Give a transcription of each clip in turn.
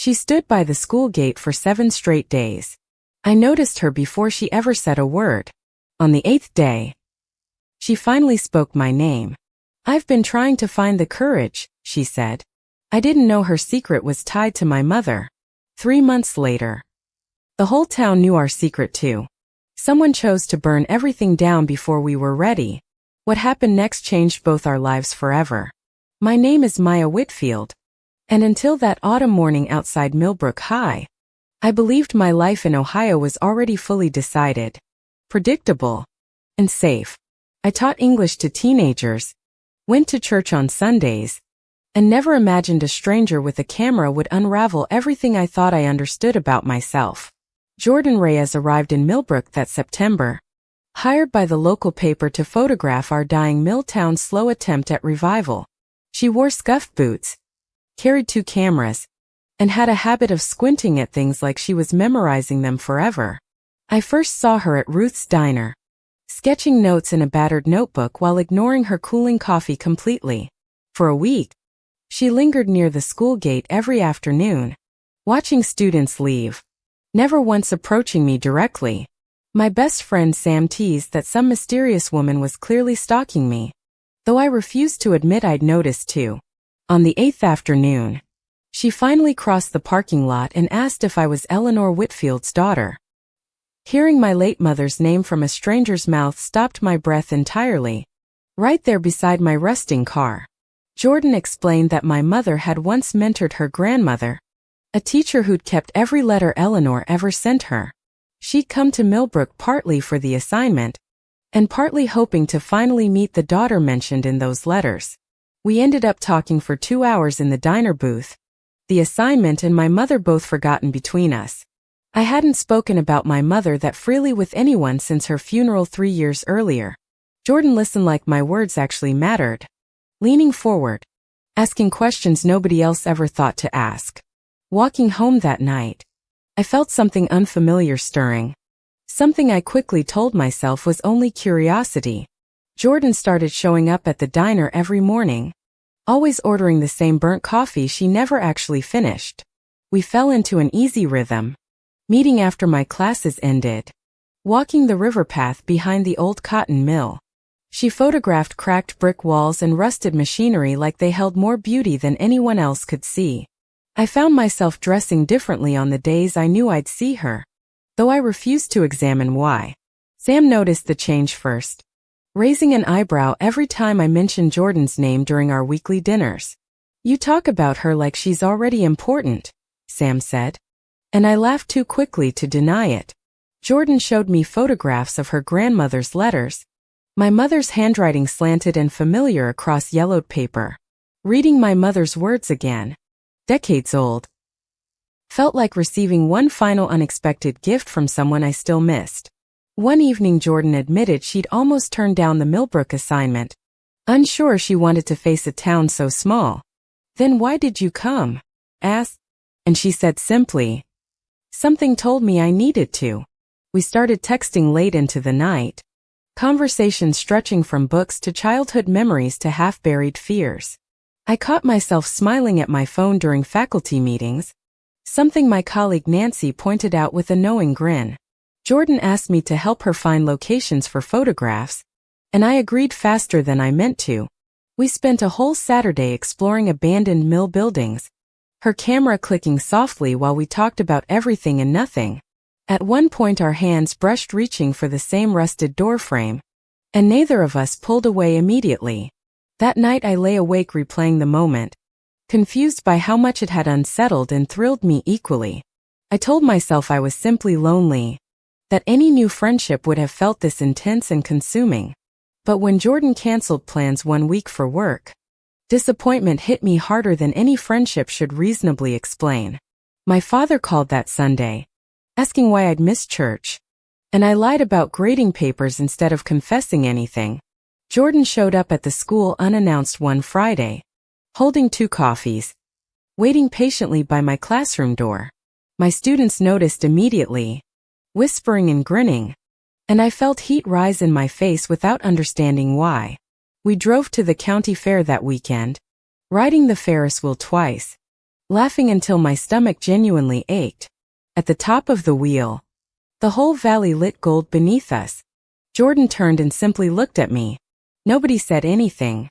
She stood by the school gate for 7 straight days. I noticed her before she ever said a word. On the 8th day, she finally spoke my name. "I've been trying to find the courage," she said. I didn't know her secret was tied to my mother. 3 months later, the whole town knew our secret too. Someone chose to burn everything down before we were ready. What happened next changed both our lives forever. My name is Maya Whitfield. And until that autumn morning outside Millbrook High, I believed my life in Ohio was already fully decided, predictable, and safe. I taught English to teenagers, went to church on Sundays, and never imagined a stranger with a camera would unravel everything I thought I understood about myself. Jordan Reyes arrived in Millbrook that September, hired by the local paper to photograph our dying mill town's slow attempt at revival. She wore scuffed boots, carried 2 cameras, and had a habit of squinting at things like she was memorizing them forever. I first saw her at Ruth's Diner, sketching notes in a battered notebook while ignoring her cooling coffee completely. For a week, she lingered near the school gate every afternoon, watching students leave, never once approaching me directly. My best friend Sam teased that some mysterious woman was clearly stalking me, though I refused to admit I'd noticed too. On the 8th afternoon, she finally crossed the parking lot and asked if I was Eleanor Whitfield's daughter. Hearing my late mother's name from a stranger's mouth stopped my breath entirely, right there beside my rusting car. Jordan explained that my mother had once mentored her grandmother, a teacher who'd kept every letter Eleanor ever sent her. She'd come to Millbrook partly for the assignment, and partly hoping to finally meet the daughter mentioned in those letters. We ended up talking for 2 hours in the diner booth, the assignment and my mother both forgotten between us. I hadn't spoken about my mother that freely with anyone since her funeral 3 years earlier. Jordan listened like my words actually mattered, leaning forward, asking questions nobody else ever thought to ask. Walking home that night, I felt something unfamiliar stirring, something I quickly told myself was only curiosity. Jordan started showing up at the diner every morning, always ordering the same burnt coffee she never actually finished. We fell into an easy rhythm, meeting after my classes ended, walking the river path behind the old cotton mill. She photographed cracked brick walls and rusted machinery like they held more beauty than anyone else could see. I found myself dressing differently on the days I knew I'd see her, though I refused to examine why. Sam noticed the change first, raising an eyebrow every time I mentioned Jordan's name during our weekly dinners. "You talk about her like she's already important," Sam said, and I laughed too quickly to deny it. Jordan showed me photographs of her grandmother's letters, my mother's handwriting slanted and familiar across yellowed paper. Reading my mother's words again, decades old, felt like receiving one final unexpected gift from someone I still missed. One evening Jordan admitted she'd almost turned down the Millbrook assignment, unsure she wanted to face a town so small. "Then why did you come?" asked, and she said simply, "Something told me I needed to." We started texting late into the night, conversations stretching from books to childhood memories to half-buried fears. I caught myself smiling at my phone during faculty meetings, something my colleague Nancy pointed out with a knowing grin. Jordan asked me to help her find locations for photographs, and I agreed faster than I meant to. We spent a whole Saturday exploring abandoned mill buildings, her camera clicking softly while we talked about everything and nothing. At one point our hands brushed reaching for the same rusted doorframe, and neither of us pulled away immediately. That night I lay awake replaying the moment, confused by how much it had unsettled and thrilled me equally. I told myself I was simply lonely, that any new friendship would have felt this intense and consuming. But when Jordan canceled plans 1 week for work, disappointment hit me harder than any friendship should reasonably explain. My father called that Sunday, asking why I'd missed church, and I lied about grading papers instead of confessing anything. Jordan showed up at the school unannounced one Friday, holding 2 coffees, waiting patiently by my classroom door. My students noticed immediately, whispering and grinning, and I felt heat rise in my face without understanding why. We drove to the county fair that weekend, riding the Ferris wheel twice, laughing until my stomach genuinely ached. At the top of the wheel, the whole valley lit gold beneath us. Jordan turned and simply looked at me. Nobody said anything,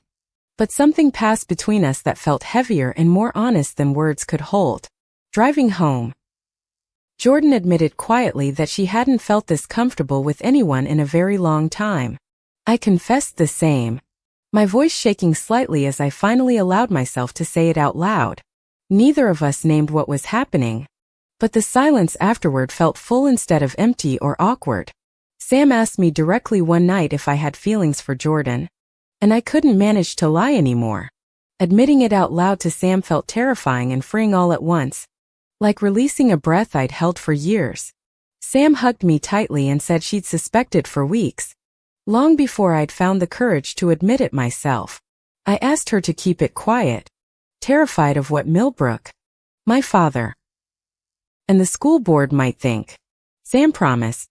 but something passed between us that felt heavier and more honest than words could hold. Driving home, Jordan admitted quietly that she hadn't felt this comfortable with anyone in a very long time. I confessed the same, my voice shaking slightly as I finally allowed myself to say it out loud. Neither of us named what was happening, but the silence afterward felt full instead of empty or awkward. Sam asked me directly one night if I had feelings for Jordan, and I couldn't manage to lie anymore. Admitting it out loud to Sam felt terrifying and freeing all at once, like releasing a breath I'd held for years. Sam hugged me tightly and said she'd suspected for weeks, long before I'd found the courage to admit it myself. I asked her to keep it quiet, terrified of what Millbrook, my father, and the school board might think. Sam promised.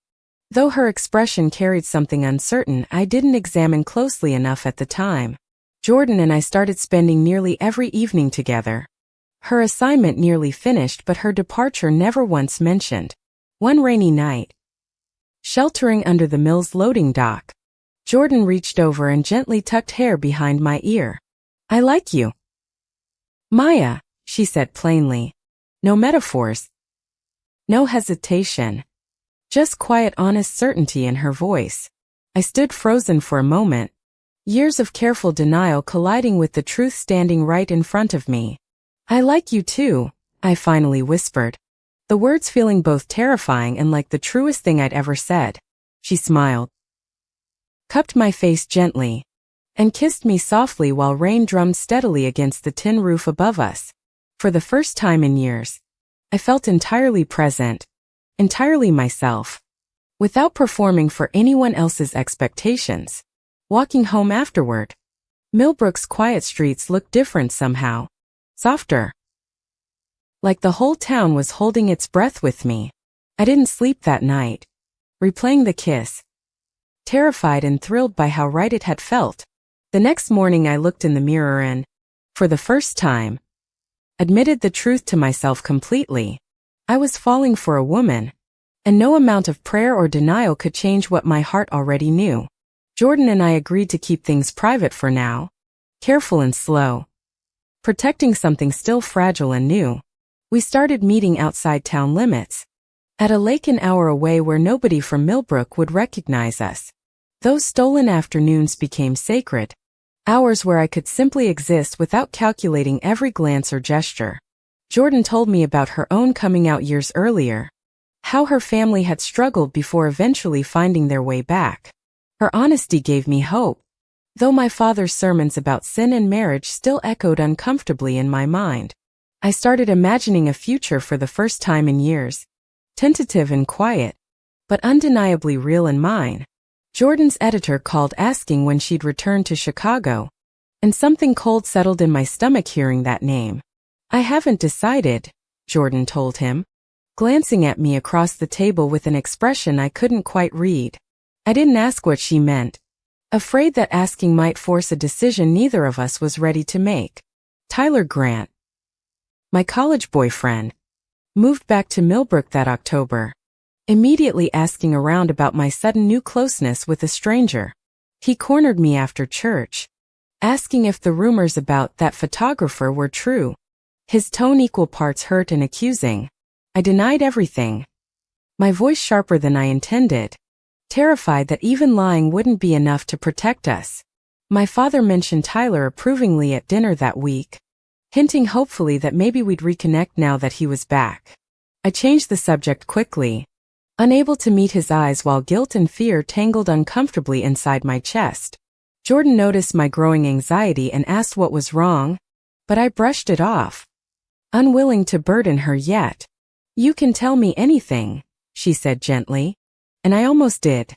Though her expression carried something uncertain I didn't examine closely enough at the time. Jordan and I started spending nearly every evening together. Her assignment nearly finished, but her departure never once mentioned. One rainy night, sheltering under the mill's loading dock, Jordan reached over and gently tucked hair behind my ear. "I like you, Maya," she said plainly. No metaphors, no hesitation, just quiet, honest certainty in her voice. I stood frozen for a moment, years of careful denial colliding with the truth standing right in front of me. "I like you too," I finally whispered, the words feeling both terrifying and like the truest thing I'd ever said. She smiled, cupped my face gently, and kissed me softly while rain drummed steadily against the tin roof above us. For the first time in years, I felt entirely present, entirely myself, without performing for anyone else's expectations. Walking home afterward, Millbrook's quiet streets looked different somehow, softer, like the whole town was holding its breath with me. I didn't sleep that night, replaying the kiss, terrified and thrilled by how right it had felt. The next morning I looked in the mirror and, for the first time, admitted the truth to myself completely. I was falling for a woman, and no amount of prayer or denial could change what my heart already knew. Jordan and I agreed to keep things private for now, careful and slow, protecting something still fragile and new. We started meeting outside town limits, at a lake an hour away where nobody from Millbrook would recognize us. Those stolen afternoons became sacred, hours where I could simply exist without calculating every glance or gesture. Jordan told me about her own coming out years earlier, how her family had struggled before eventually finding their way back. Her honesty gave me hope, though my father's sermons about sin and marriage still echoed uncomfortably in my mind. I started imagining a future for the first time in years, tentative and quiet, but undeniably real in mine. Jordan's editor called asking when she'd return to Chicago, and something cold settled in my stomach hearing that name. "I haven't decided," Jordan told him, glancing at me across the table with an expression I couldn't quite read. I didn't ask what she meant, afraid that asking might force a decision neither of us was ready to make. Tyler Grant, my college boyfriend, moved back to Millbrook that October, immediately asking around about my sudden new closeness with a stranger. He cornered me after church, asking if the rumors about that photographer were true. His tone equal parts hurt and accusing. I denied everything, my voice sharper than I intended, terrified that even lying wouldn't be enough to protect us. My father mentioned Tyler approvingly at dinner that week, hinting hopefully that maybe we'd reconnect now that he was back. I changed the subject quickly, unable to meet his eyes while guilt and fear tangled uncomfortably inside my chest. Jordan noticed my growing anxiety and asked what was wrong, but I brushed it off, unwilling to burden her yet. "You can tell me anything," she said gently, and I almost did,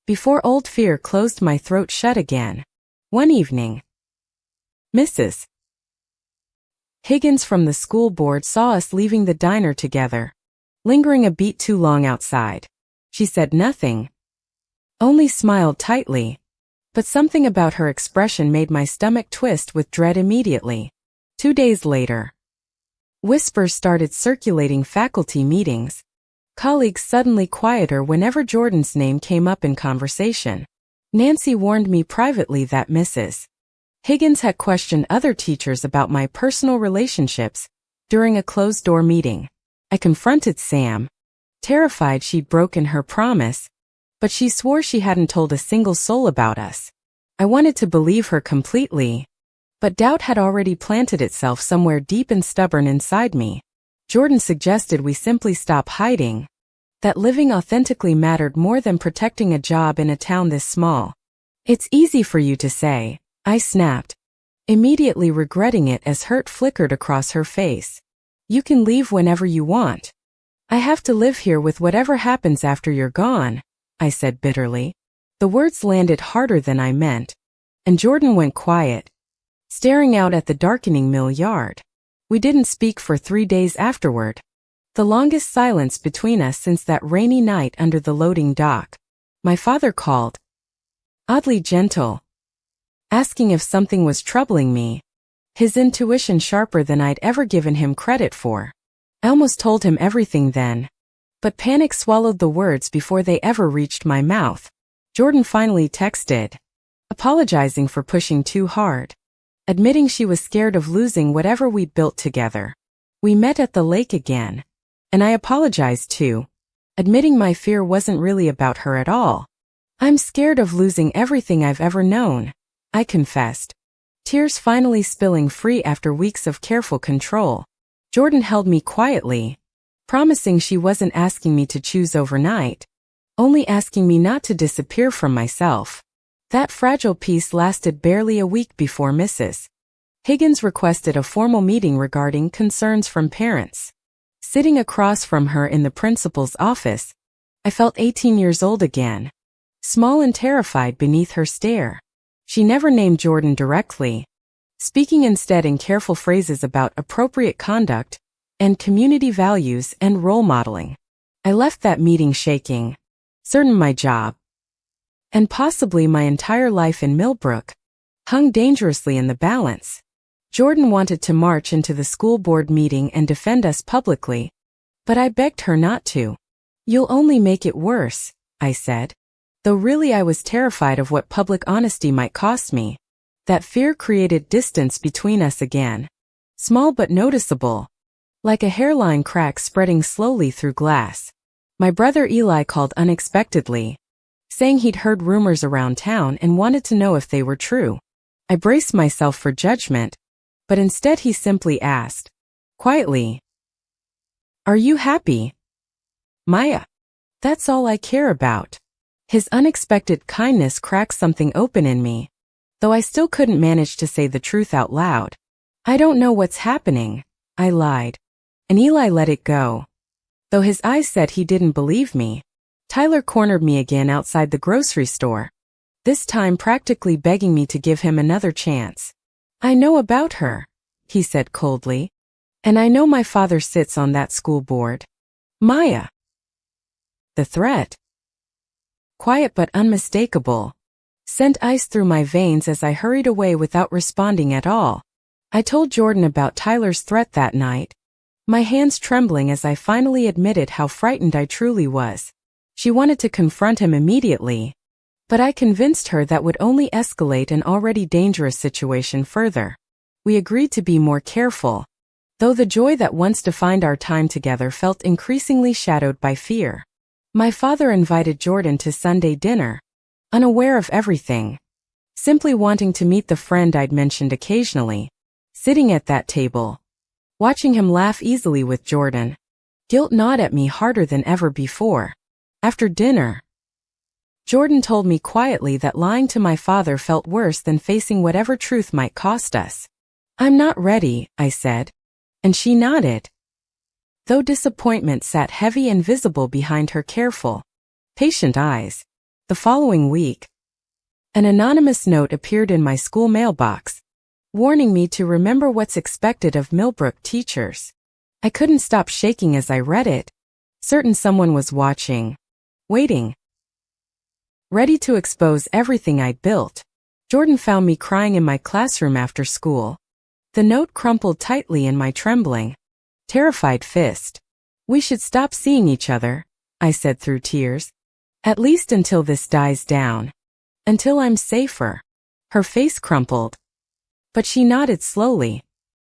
before old fear closed my throat shut again. One evening, Mrs. Higgins from the school board saw us leaving the diner together, lingering a beat too long outside. She said nothing, only smiled tightly, but something about her expression made my stomach twist with dread immediately. 2 days later, Whispers started circulating faculty meetings. Colleagues suddenly quieter whenever Jordan's name came up in conversation. Nancy warned me privately that Mrs. Higgins had questioned other teachers about my personal relationships during a closed-door meeting. I confronted Sam, terrified she'd broken her promise, but she swore she hadn't told a single soul about us. I wanted to believe her completely, but doubt had already planted itself somewhere deep and stubborn inside me. Jordan suggested we simply stop hiding, that living authentically mattered more than protecting a job in a town this small. It's easy for you to say, I snapped, immediately regretting it as hurt flickered across her face. You can leave whenever you want. I have to live here with whatever happens after you're gone, I said bitterly. The words landed harder than I meant, and Jordan went quiet, staring out at the darkening mill yard. We didn't speak for 3 days afterward, the longest silence between us since that rainy night under the loading dock. My father called, oddly gentle, asking if something was troubling me, his intuition sharper than I'd ever given him credit for. I almost told him everything then, but panic swallowed the words before they ever reached my mouth. Jordan finally texted, apologizing for pushing too hard, admitting she was scared of losing whatever we'd built together. We met at the lake again, and I apologized too, admitting my fear wasn't really about her at all. I'm scared of losing everything I've ever known, I confessed, tears finally spilling free after weeks of careful control. Jordan held me quietly, promising she wasn't asking me to choose overnight, only asking me not to disappear from myself. That fragile peace lasted barely a week before Mrs. Higgins requested a formal meeting regarding concerns from parents. Sitting across from her in the principal's office, I felt 18 years old again, small and terrified beneath her stare. She never named Jordan directly, speaking instead in careful phrases about appropriate conduct and community values and role modeling. I left that meeting shaking, certain my job, and possibly my entire life in Millbrook, hung dangerously in the balance. Jordan wanted to march into the school board meeting and defend us publicly, but I begged her not to. You'll only make it worse, I said, though really I was terrified of what public honesty might cost me. That fear created distance between us again, small but noticeable, like a hairline crack spreading slowly through glass. My brother Eli called unexpectedly, saying he'd heard rumors around town and wanted to know if they were true. I braced myself for judgment, but instead he simply asked, quietly, "Are you happy, Maya?" That's all I care about. His unexpected kindness cracked something open in me, though I still couldn't manage to say the truth out loud. I don't know what's happening, I lied, and Eli let it go, though his eyes said he didn't believe me. Tyler cornered me again outside the grocery store, this time practically begging me to give him another chance. I know about her, he said coldly, and I know my father sits on that school board. Maya. The threat, quiet but unmistakable, sent ice through my veins as I hurried away without responding at all. I told Jordan about Tyler's threat that night, my hands trembling as I finally admitted how frightened I truly was. She wanted to confront him immediately, but I convinced her that would only escalate an already dangerous situation further. We agreed to be more careful, though the joy that once defined our time together felt increasingly shadowed by fear. My father invited Jordan to Sunday dinner, unaware of everything, simply wanting to meet the friend I'd mentioned occasionally. Sitting at that table, watching him laugh easily with Jordan, guilt gnawed at me harder than ever before. After dinner, Jordan told me quietly that lying to my father felt worse than facing whatever truth might cost us. I'm not ready, I said, and she nodded, though disappointment sat heavy and visible behind her careful, patient eyes. The following week, an anonymous note appeared in my school mailbox, warning me to remember what's expected of Millbrook teachers. I couldn't stop shaking as I read it, certain someone was watching, waiting, ready to expose everything I'd built. Jordan found me crying in my classroom after school. The note crumpled tightly in my trembling terrified fist. We should stop seeing each other, I said through tears. At least until this dies down. Until I'm safer. Her face crumpled. But she nodded slowly,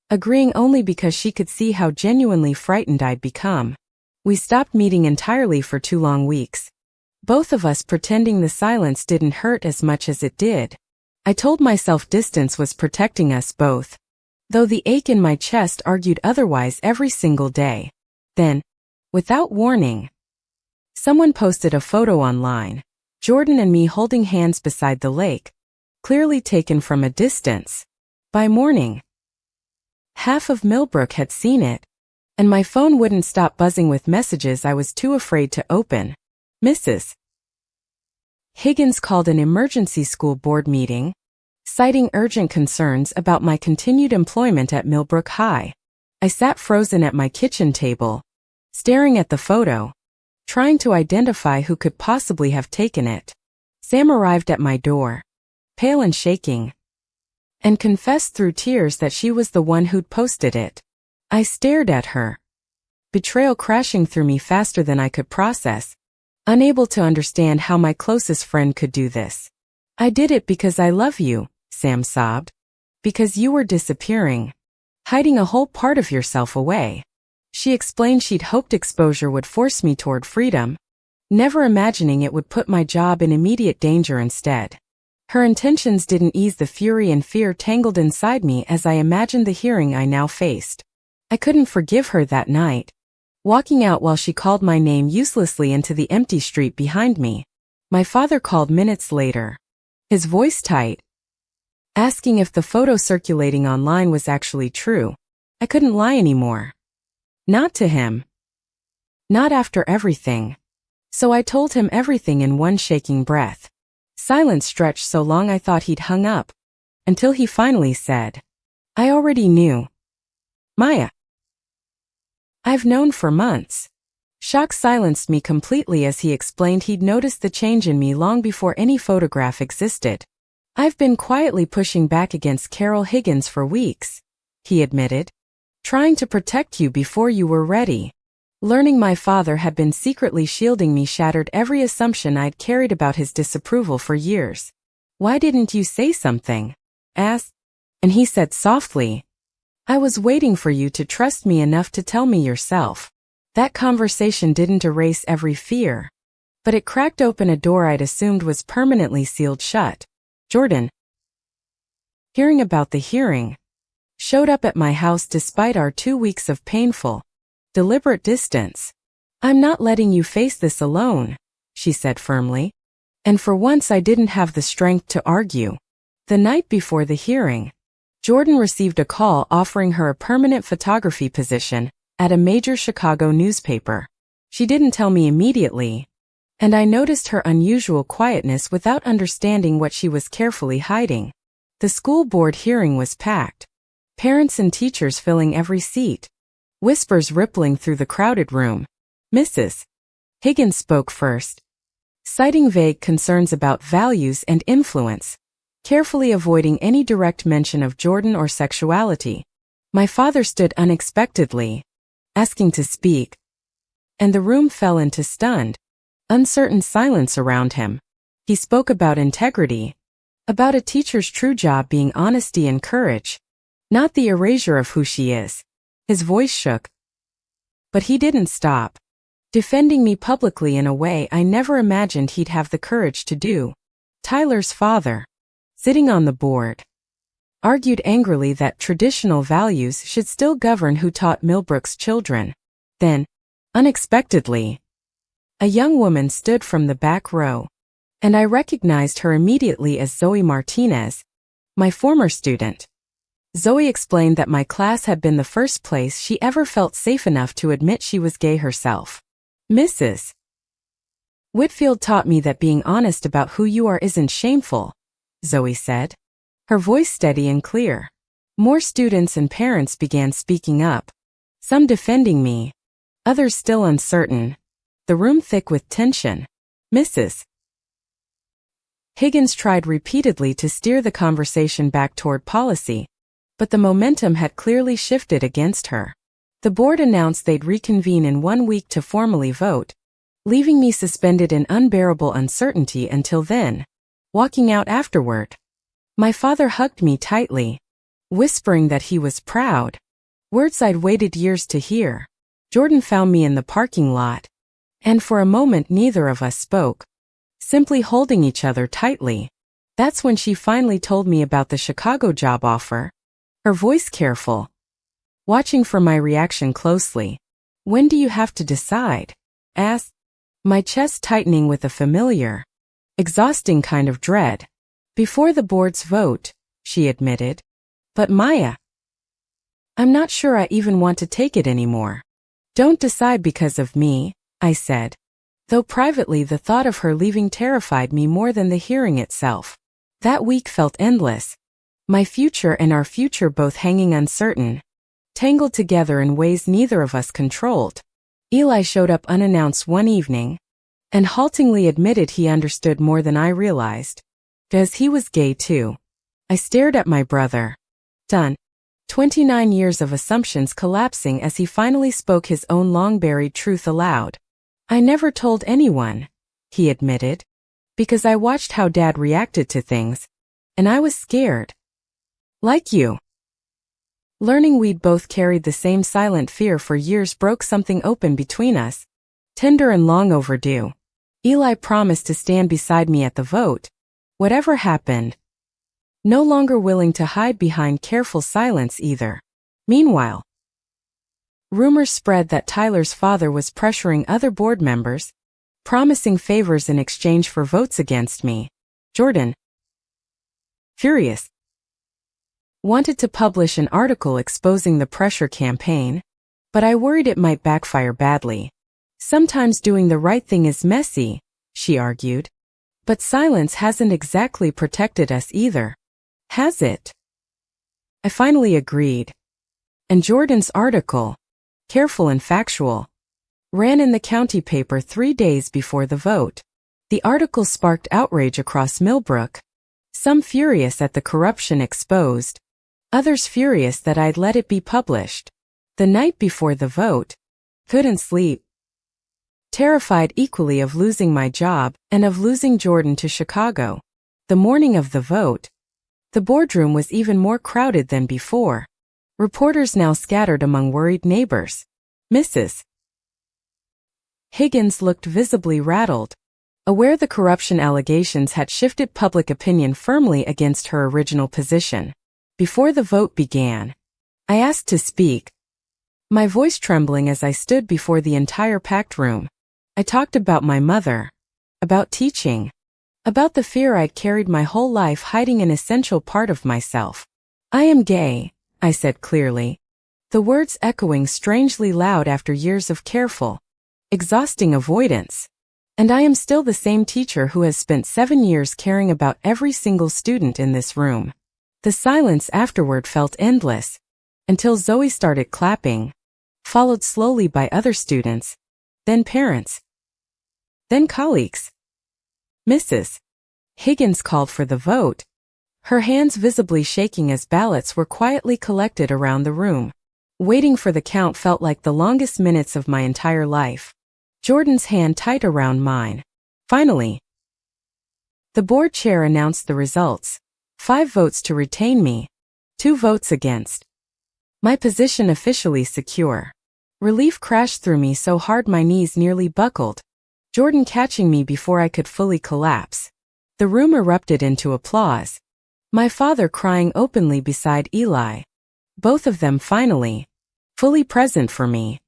agreeing only because she could see how genuinely frightened I'd become. We stopped meeting entirely for 2 long weeks. Both of us pretending the silence didn't hurt as much as it did. I told myself distance was protecting us both, though the ache in my chest argued otherwise every single day. Then, without warning, someone posted a photo online, Jordan and me holding hands beside the lake, clearly taken from a distance. By morning, half of Millbrook had seen it, and my phone wouldn't stop buzzing with messages I was too afraid to open. Mrs. Higgins called an emergency school board meeting, citing urgent concerns about my continued employment at Millbrook High. I sat frozen at my kitchen table, staring at the photo, trying to identify who could possibly have taken it. Sam arrived at my door, pale and shaking, and confessed through tears that she was the one who'd posted it. I stared at her, betrayal crashing through me faster than I could process, unable to understand how my closest friend could do this. I did it because I love you, Sam sobbed. Because you were disappearing, hiding a whole part of yourself away. She explained she'd hoped exposure would force me toward freedom, never imagining it would put my job in immediate danger instead. Her intentions didn't ease the fury and fear tangled inside me as I imagined the hearing I now faced. I couldn't forgive her that night, walking out while she called my name uselessly into the empty street behind me. My father called minutes later, his voice tight, asking if the photo circulating online was actually true. I couldn't lie anymore. Not to him. Not after everything. So I told him everything in one shaking breath. Silence stretched so long I thought he'd hung up, until he finally said, I already knew. Maya. I've known for months. Shock silenced me completely as he explained he'd noticed the change in me long before any photograph existed. I've been quietly pushing back against Carol Higgins for weeks, he admitted. Trying to protect you before you were ready. Learning my father had been secretly shielding me shattered every assumption I'd carried about his disapproval for years. Why didn't you say something? Asked. And he said softly, I was waiting for you to trust me enough to tell me yourself. That conversation didn't erase every fear, but it cracked open a door I'd assumed was permanently sealed shut. Jordan, hearing about the hearing, showed up at my house despite our 2 weeks of painful, deliberate distance. I'm not letting you face this alone, she said firmly. And for once I didn't have the strength to argue. The night before the hearing, Jordan received a call offering her a permanent photography position at a major Chicago newspaper. She didn't tell me immediately, and I noticed her unusual quietness without understanding what she was carefully hiding. The school board hearing was packed, parents and teachers filling every seat, whispers rippling through the crowded room. Mrs. Higgins spoke first, citing vague concerns about values and influence, carefully avoiding any direct mention of Jordan or sexuality. My father stood unexpectedly, asking to speak, and the room fell into stunned, uncertain silence around him. He spoke about integrity, about a teacher's true job being honesty and courage, not the erasure of who she is. His voice shook, but he didn't stop, defending me publicly in a way I never imagined he'd have the courage to do. Tyler's father, sitting on the board, argued angrily that traditional values should still govern who taught Millbrook's children. Then, unexpectedly, a young woman stood from the back row, and I recognized her immediately as Zoe Martinez, my former student. Zoe explained that my class had been the first place she ever felt safe enough to admit she was gay herself. Mrs. Whitfield taught me that being honest about who you are isn't shameful, Zoe said, her voice steady and clear. More students and parents began speaking up, some defending me, others still uncertain, the room thick with tension. Mrs. Higgins tried repeatedly to steer the conversation back toward policy, but the momentum had clearly shifted against her. The board announced they'd reconvene in 1 week to formally vote, leaving me suspended in unbearable uncertainty until then. Walking out afterward, my father hugged me tightly, whispering that he was proud. Words I'd waited years to hear. Jordan found me in the parking lot, and for a moment neither of us spoke, simply holding each other tightly. That's when she finally told me about the Chicago job offer, her voice careful, watching for my reaction closely. "When do you have to decide?" asked, my chest tightening with a familiar, exhausting kind of dread. "Before the board's vote," she admitted. "But Maya, I'm not sure I even want to take it anymore." "Don't decide because of me," I said, though privately the thought of her leaving terrified me more than the hearing itself. That week felt endless, my future and our future both hanging uncertain, tangled together in ways neither of us controlled. Eli showed up unannounced one evening, and haltingly admitted he understood more than I realized. Because he was gay too. I stared at my brother. Done. 29 years of assumptions collapsing as he finally spoke his own long-buried truth aloud. "I never told anyone," he admitted, "because I watched how Dad reacted to things, and I was scared. Like you." Learning we'd both carried the same silent fear for years broke something open between us, tender and long overdue. Eli promised to stand beside me at the vote, whatever happened. No longer willing to hide behind careful silence either. Meanwhile, rumors spread that Tyler's father was pressuring other board members, promising favors in exchange for votes against me. Jordan, furious, wanted to publish an article exposing the pressure campaign, but I worried it might backfire badly. "Sometimes doing the right thing is messy," she argued. "But silence hasn't exactly protected us either, has it?" I finally agreed. And Jordan's article, careful and factual, ran in the county paper 3 days before the vote. The article sparked outrage across Millbrook, some furious at the corruption exposed, others furious that I'd let it be published. The night before the vote, couldn't sleep. Terrified equally of losing my job and of losing Jordan to Chicago. The morning of the vote, the boardroom was even more crowded than before. Reporters now scattered among worried neighbors. Mrs. Higgins looked visibly rattled, aware the corruption allegations had shifted public opinion firmly against her original position. Before the vote began, I asked to speak, my voice trembling as I stood before the entire packed room. I talked about my mother, about teaching, about the fear I'd carried my whole life hiding an essential part of myself. "I am gay," I said clearly, the words echoing strangely loud after years of careful, exhausting avoidance. "And I am still the same teacher who has spent 7 years caring about every single student in this room." The silence afterward felt endless, until Zoe started clapping, followed slowly by other students, then parents, then colleagues. Mrs. Higgins called for the vote, her hands visibly shaking as ballots were quietly collected around the room. Waiting for the count felt like the longest minutes of my entire life. Jordan's hand tight around mine. Finally, the board chair announced the results. 5 votes to retain me, 2 votes against. My position officially secure. Relief crashed through me so hard my knees nearly buckled, Jordan catching me before I could fully collapse. The room erupted into applause, my father crying openly beside Eli, both of them finally fully present for me.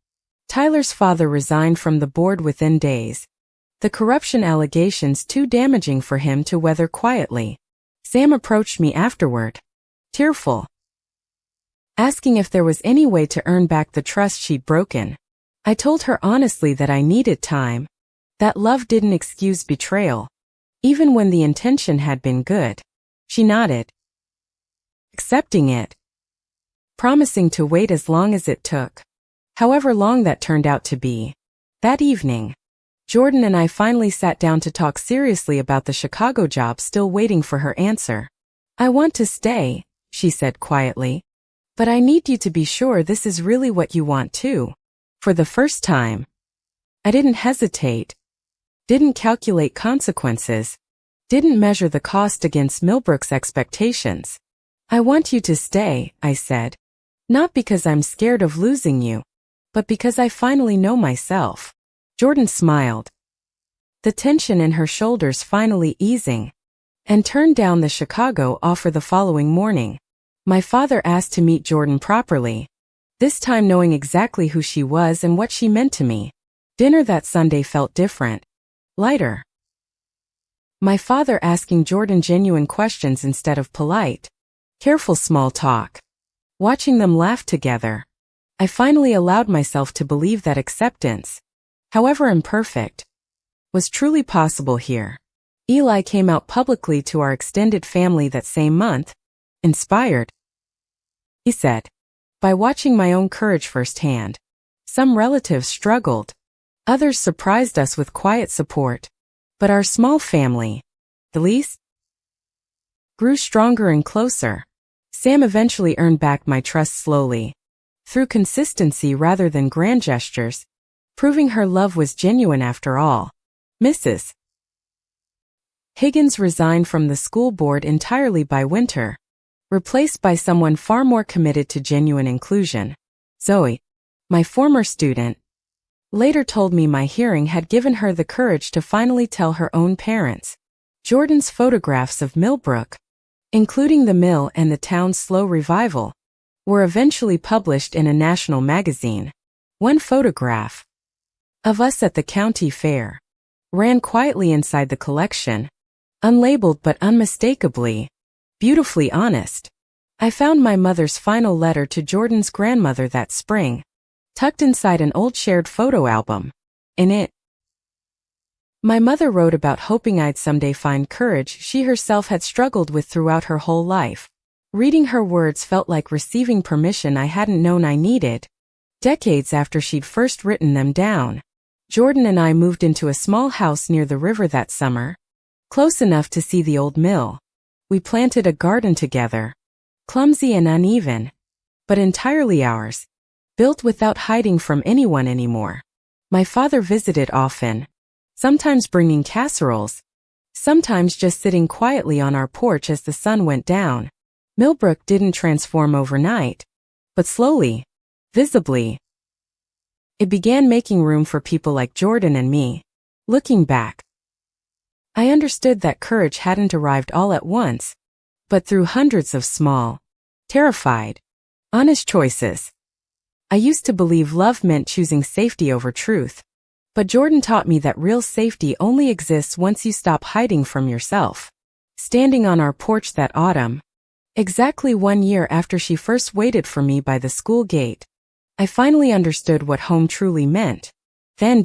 Tyler's father resigned from the board within days, the corruption allegations too damaging for him to weather quietly. Sam approached me afterward, tearful, asking if there was any way to earn back the trust she'd broken. I told her honestly that I needed time, that love didn't excuse betrayal, even when the intention had been good. She nodded, accepting it, promising to wait as long as it took, however long that turned out to be. That evening, Jordan and I finally sat down to talk seriously about the Chicago job, still waiting for her answer. "I want to stay," she said quietly, But I need you to be sure this is really what you want too. For the first time. I didn't hesitate. Didn't calculate consequences. Didn't measure the cost against Millbrook's expectations. I want you to stay, I said. Not because I'm scared of losing you, but because I finally know myself. Jordan smiled, the tension in her shoulders finally easing, and turned down the Chicago offer the following morning. My father asked to meet Jordan properly, this time knowing exactly who she was and what she meant to me. Dinner that Sunday felt different, lighter. My father asking Jordan genuine questions instead of polite, careful small talk. Watching them laugh together, I finally allowed myself to believe that acceptance, however imperfect, was truly possible here. Eli came out publicly to our extended family that same month, inspired, he said, by watching my own courage firsthand. Some relatives struggled. Others surprised us with quiet support. But our small family, the least, grew stronger and closer. Sam eventually earned back my trust slowly, through consistency rather than grand gestures, proving her love was genuine after all. Mrs. Higgins resigned from the school board entirely by winter, replaced by someone far more committed to genuine inclusion. Zoe, my former student, later told me my hearing had given her the courage to finally tell her own parents. Jordan's photographs of Millbrook, including the mill and the town's slow revival, were eventually published in a national magazine. One photograph of us at the county fair ran quietly inside the collection, unlabeled but unmistakably, beautifully honest. I found my mother's final letter to Jordan's grandmother that spring, tucked inside an old shared photo album. In it, my mother wrote about hoping I'd someday find courage she herself had struggled with throughout her whole life. Reading her words felt like receiving permission I hadn't known I needed. Decades after she'd first written them down, Jordan and I moved into a small house near the river that summer, close enough to see the old mill. We planted a garden together, clumsy and uneven, but entirely ours, built without hiding from anyone anymore. My father visited often, sometimes bringing casseroles, sometimes just sitting quietly on our porch as the sun went down. Millbrook didn't transform overnight, but slowly, visibly, it began making room for people like Jordan and me. Looking back, I understood that courage hadn't arrived all at once, but through hundreds of small, terrified, honest choices. I used to believe love meant choosing safety over truth, but Jordan taught me that real safety only exists once you stop hiding from yourself. Standing on our porch that autumn, exactly 1 year after she first waited for me by the school gate, I finally understood what home truly meant. Then